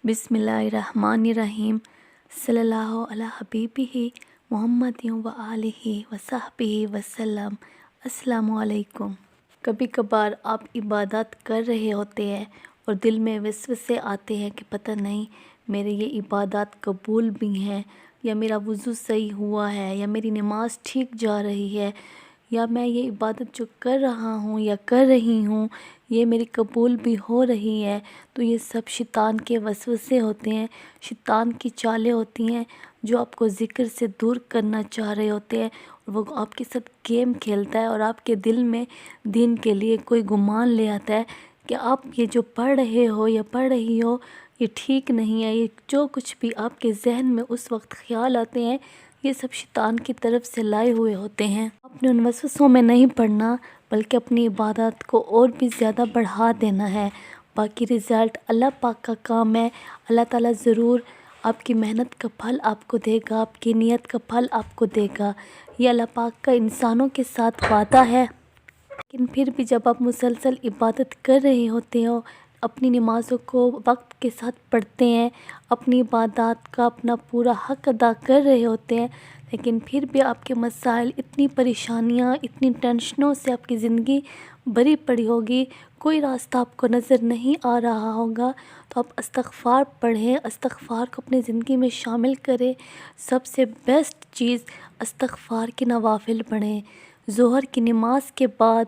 बिस्मिल्लाहिर्रहमानिर्रहीम सल्लल्लाहु अला हबीबिही मुहम्मदिन व आलिही व सहबिही वसल्लम। अस्सलामु अलैकुम। कभी कभार आप इबादत कर रहे होते हैं और दिल में वसवसे आते हैं कि पता नहीं मेरे ये इबादत कबूल भी हैं, या मेरा वज़ू सही हुआ है, या मेरी नमाज ठीक जा रही है, या मैं ये इबादत जो कर रहा हूँ या कर रही हूँ ये मेरी कबूल भी हो रही है। तो ये सब शैतान के वसवसे होते हैं, शैतान की चालें होती हैं जो आपको ज़िक्र से दूर करना चाह रहे होते हैं। वो आपके साथ गेम खेलता है और आपके दिल में दीन के लिए कोई गुमान ले आता है कि आप ये जो पढ़ रहे हो या पढ़ रही हो ये ठीक नहीं है। ये जो कुछ भी आपके जहन में उस वक्त ख्याल आते हैं ये सब शैतान की तरफ से लाए हुए होते हैं। आपने उन वसवसों में नहीं पड़ना बल्कि अपनी इबादत को और भी ज़्यादा बढ़ा देना है। बाकी रिज़ल्ट अल्लाह पाक का काम है। अल्लाह ताला ज़रूर आपकी मेहनत का फल आपको देगा, आपकी नीयत का फल आपको देगा। ये अल्लाह पाक का इंसानों के साथ वादा है। लेकिन फिर भी जब आप मुसलसल इबादत कर रहे होते हो, अपनी नमाज़ों को वक्त के साथ पढ़ते हैं, अपनी इबादत का अपना पूरा हक़ अदा कर रहे होते हैं, लेकिन फिर भी आपके मसाइल, इतनी परेशानियाँ, इतनी टेंशनों से आपकी ज़िंदगी भरी पड़ी होगी, कोई रास्ता आपको नज़र नहीं आ रहा होगा, तो आप इस्तग़फ़ार पढ़ें, इस्तग़फ़ार को अपनी ज़िंदगी में शामिल करें। सबसे बेस्ट चीज़ इस्तग़फ़ार के नवाफ़िल पढ़ें। ज़ोहर की नमाज के बाद,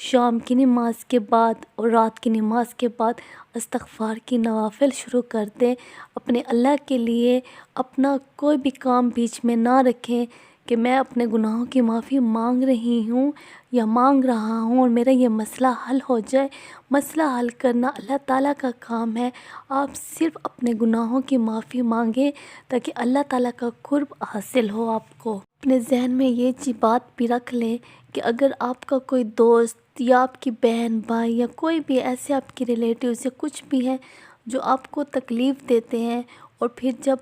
शाम की नमाज के बाद और रात की नमाज के बाद इस्तग़फ़ार की नवाफ़िल शुरू कर दें। अपने अल्लाह के लिए अपना कोई भी काम बीच में ना रखें कि मैं अपने गुनाहों की माफ़ी मांग रही हूँ या मांग रहा हूँ और मेरा ये मसला हल हो जाए। मसला हल करना अल्लाह ताला का काम है। आप सिर्फ़ अपने गुनाहों की माफ़ी मांगें ताकि अल्लाह ताला का कुर्ब हासिल हो आपको। अपने जहन में ये बात भी रख लें कि अगर आपका कोई दोस्त या आपकी बहन भाई या कोई भी ऐसे आपके रिलेटिव्स या कुछ भी हैं जो आपको तकलीफ़ देते हैं और फिर जब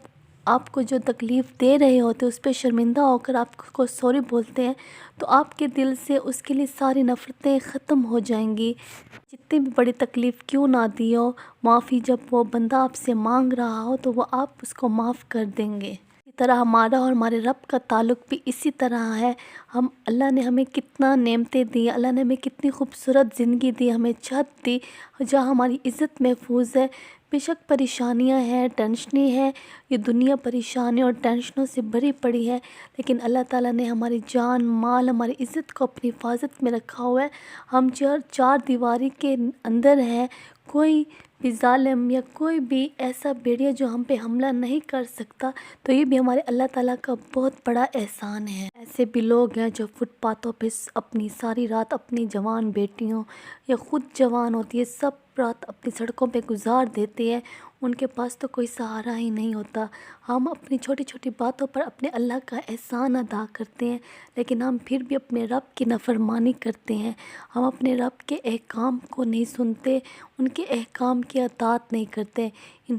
आपको जो तकलीफ़ दे रहे होते हैं उस पर शर्मिंदा होकर आपको सॉरी बोलते हैं तो आपके दिल से उसके लिए सारी नफ़रतें ख़त्म हो जाएंगी। जितनी भी बड़ी तकलीफ़ क्यों ना दी हो, माफ़ी जब वो बंदा आपसे मांग रहा हो तो वो आप उसको माफ़ कर देंगे। इसी तरह हमारा और हमारे रब का ताल्लुक़ भी इसी तरह है। अल्लाह ने हमें कितना नेमतें दी, अल्लाह ने हमें कितनी खूबसूरत ज़िंदगी दी, हमें छत दी जहाँ हमारी इज़्ज़त महफूज है। बेशक परेशानियां हैं, टेंशनें हैं, ये दुनिया परेशानियों और टेंशनों से भरी पड़ी है, लेकिन अल्लाह ताला ने हमारी जान माल, हमारी इज़्ज़त को अपनी हिफाजत में रखा हुआ है। हम चार दीवारी के अंदर हैं, कोई भी ज़ालिम या कोई भी ऐसा भेड़िया जो हम पे हमला नहीं कर सकता। तो ये भी हमारे अल्लाह ताला का बहुत बड़ा एहसान है। ऐसे भी लोग हैं जो फुटपाथों पे अपनी सारी रात अपनी जवान बेटियों या ख़ुद जवान होती है सब रात अपनी सड़कों पे गुजार देते हैं। उनके पास तो कोई सहारा ही नहीं होता। हम अपनी छोटी छोटी बातों पर अपने अल्लाह का एहसान अदा करते हैं, लेकिन हम फिर भी अपने रब की नाफरमानी करते हैं। हम अपने रब के अहकाम को नहीं सुनते, उनके अहकाम की अताअत नहीं करते।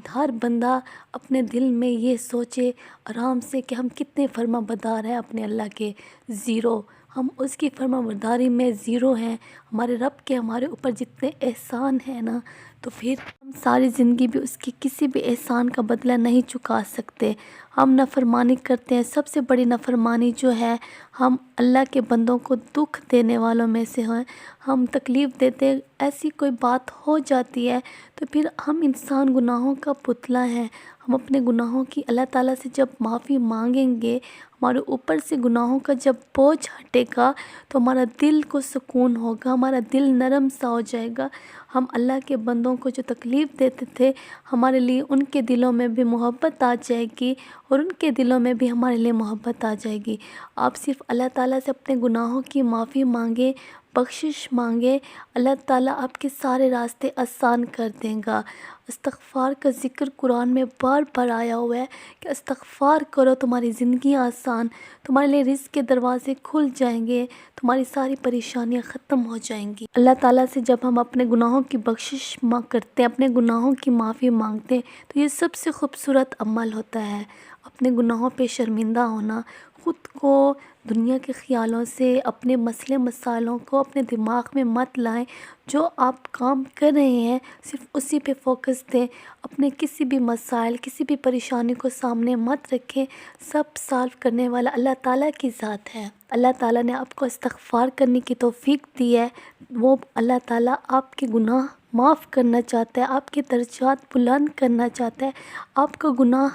हर बंदा अपने दिल में ये सोचे आराम से कि हम कितने फर्माबरदार हैं अपने अल्लाह के। ज़ीरो। हम उसकी फर्माबरदारी में ज़ीरो हैं। हमारे रब के हमारे ऊपर जितने एहसान हैं ना, तो फिर हम सारी ज़िंदगी भी उसकी किसी भी एहसान का बदला नहीं चुका सकते। हम नाफरमानी करते हैं। सबसे बड़ी नाफरमानी जो है, हम अल्लाह के बंदों को दुख देने वालों में से हैं। हम तकलीफ़ देते हैं, ऐसी कोई बात हो जाती है तो फिर हम इंसान गुनाहों का पुतला हैं। हम अपने गुनाहों की अल्लाह ताला से जब माफ़ी मांगेंगे, हमारे ऊपर से गुनाहों का जब बोझ हटेगा तो हमारा दिल को सुकून होगा, हमारा दिल नरम सा हो जाएगा। हम अल्लाह के बंदों को जो तकलीफ़ देते थे, हमारे लिए उनके दिलों में भी मोहब्बत आ जाएगी और उनके दिलों में भी हमारे लिए मोहब्बत आ जाएगी। आप सिर्फ़ अल्लाह ताला से अपने गुनाहों की माफ़ी मांगे, बख्शिश मांगे, अल्लाह ताला आपके सारे रास्ते आसान कर देगा। इस्तग़फ़ार का ज़िक्र कुरान में बार बार आया हुआ है कि इस्तग़फ़ार करो, तुम्हारी ज़िंदगी आसान, तुम्हारे लिए रिज़्क़ के दरवाज़े खुल जाएंगे, तुम्हारी सारी परेशानियां ख़त्म हो जाएंगी। अल्लाह ताला से जब हम अपने गुनाहों की बख्शिश करते हैं, अपने गुनाहों की माफ़ी मांगते हैं, तो ये सबसे खूबसूरत अमल होता है। अपने गुनाहों पे शर्मिंदा होना, خود کو دنیا کے خیالوں سے، اپنے مسئلے مسائلوں کو اپنے دماغ میں مت لائیں۔ جو آپ کام کر رہے ہیں صرف اسی پہ فوکس دیں، اپنے کسی بھی مسائل، کسی بھی پریشانی کو سامنے مت رکھیں۔ سب سالو کرنے والا اللہ تعالیٰ کی ذات ہے۔ اللہ تعالیٰ نے آپ کو استغفار کرنے کی توفیق دی ہے۔ وہ اللہ تعالیٰ آپ کے گناہ معاف کرنا چاہتا ہے، آپ کے درجات بلند کرنا چاہتا ہے، آپ کو گناہ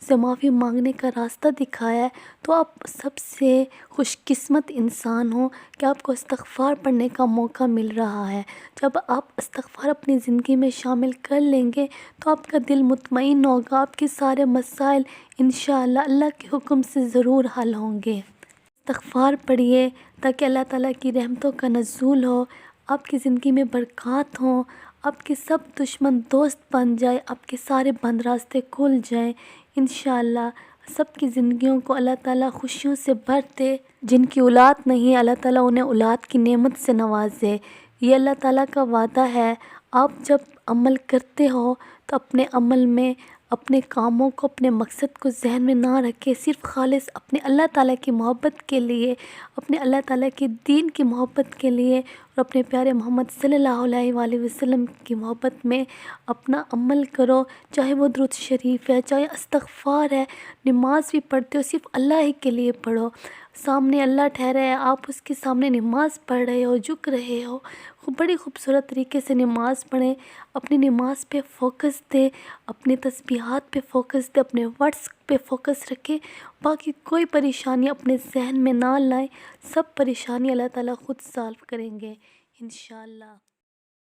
سے معافی مانگنے کا راستہ دکھایا ہے۔ تو آپ سب سے خوش قسمت انسان ہوں کہ آپ کو استغفار پڑھنے کا موقع مل رہا ہے۔ جب آپ استغفار اپنی زندگی میں شامل کر لیں گے تو آپ کا دل مطمئن ہوگا، آپ کے سارے مسائل انشاءاللہ اللہ کے حکم سے ضرور حل ہوں گے۔ استغفار پڑھیے تاکہ اللہ تعالیٰ کی رحمتوں کا نزول ہو، آپ کی زندگی میں برکات ہوں، آپ کے سب دشمن دوست بن جائے، آپ کے سارے بند راستے کھل جائیں۔ انشاءاللہ سب کی زندگیوں کو اللہ تعالیٰ خوشیوں سے بھر دے۔ جن کی اولاد نہیں ہے اللہ تعالیٰ انہیں اولاد کی نعمت سے نوازے۔ یہ اللہ تعالیٰ کا وعدہ ہے۔ آپ جب عمل کرتے ہو تو اپنے عمل میں اپنے کاموں کو، اپنے مقصد کو ذہن میں نہ رکھے، صرف خالص اپنے اللہ تعالیٰ کی محبت کے لیے، اپنے اللہ تعالیٰ کے دین کی محبت کے لیے اور اپنے پیارے محمد صلی اللہ علیہ وآلہ وسلم کی محبت میں اپنا عمل کرو۔ چاہے وہ درود شریف ہے، چاہے استغفار ہے، نماز بھی پڑھتے ہو صرف اللہ ہی کے لیے پڑھو۔ سامنے اللہ ٹھہرا ہے، آپ اس کے سامنے نماز پڑھ رہے ہو، جھک رہے ہو، بڑی خوبصورت طریقے سے نماز پڑھیں۔ اپنی نماز پہ فوکس دیں، اپنے تسبیحات پہ فوکس دیں، اپنے ورڈس پہ فوکس رکھیں۔ باقی کوئی پریشانی اپنے ذہن میں نہ لائیں، سب پریشانی اللہ تعالیٰ خود سالو کریں گے انشاءاللہ۔